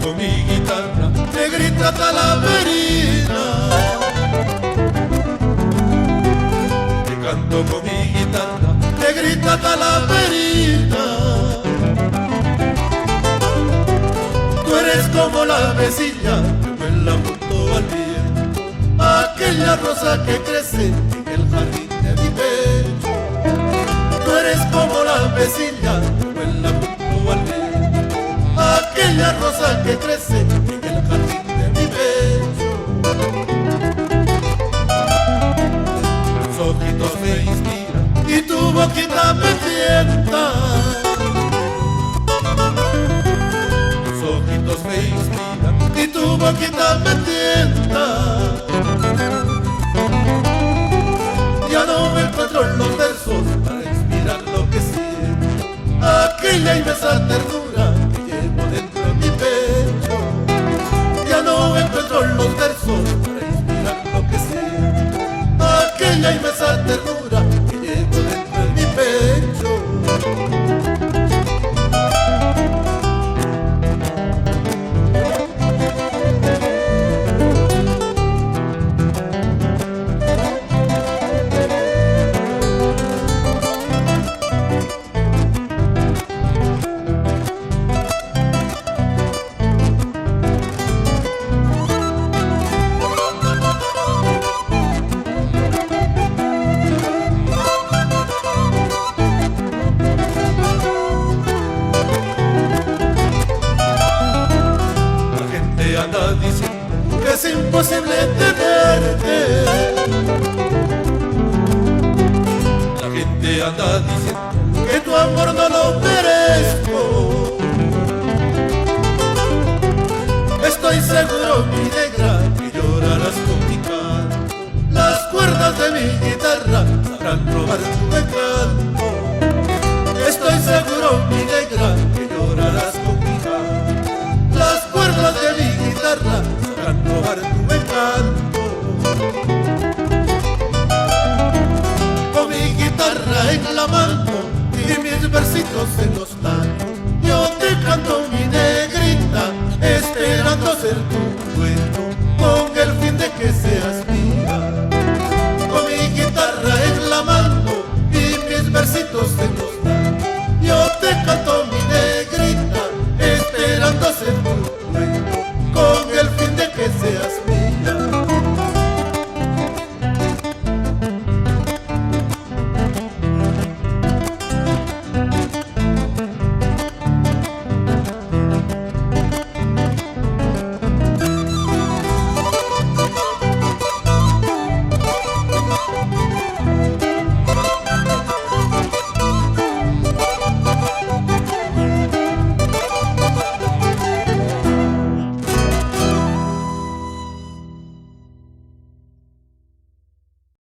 Con mi guitarra, negrita talaverina. Te canto con mi guitarra, negrita talaverina. Tú eres como la vecina que vuela junto al viento, aquella rosa que crece en el jardín de mi pecho. Tú eres como la vecina que vuela junto al viento, aquella rosa que crece en el jardín de mi pecho. Tus ojitos me inspiran y tu boquita me tienta. Tus ojitos me inspiran y tu boquita me tienta. Ya no encuentro los versos para inspirar lo que siento, aquella inmensa ternura dentro de mi pecho. Ya no encuentro los versos para inspirar lo que siento, aquella inmensa ternura que llevo dentro de mi pecho. Anda diciendo que es imposible tenerte. La gente anda diciendo que tu amor no lo merezco. Estoy seguro, mi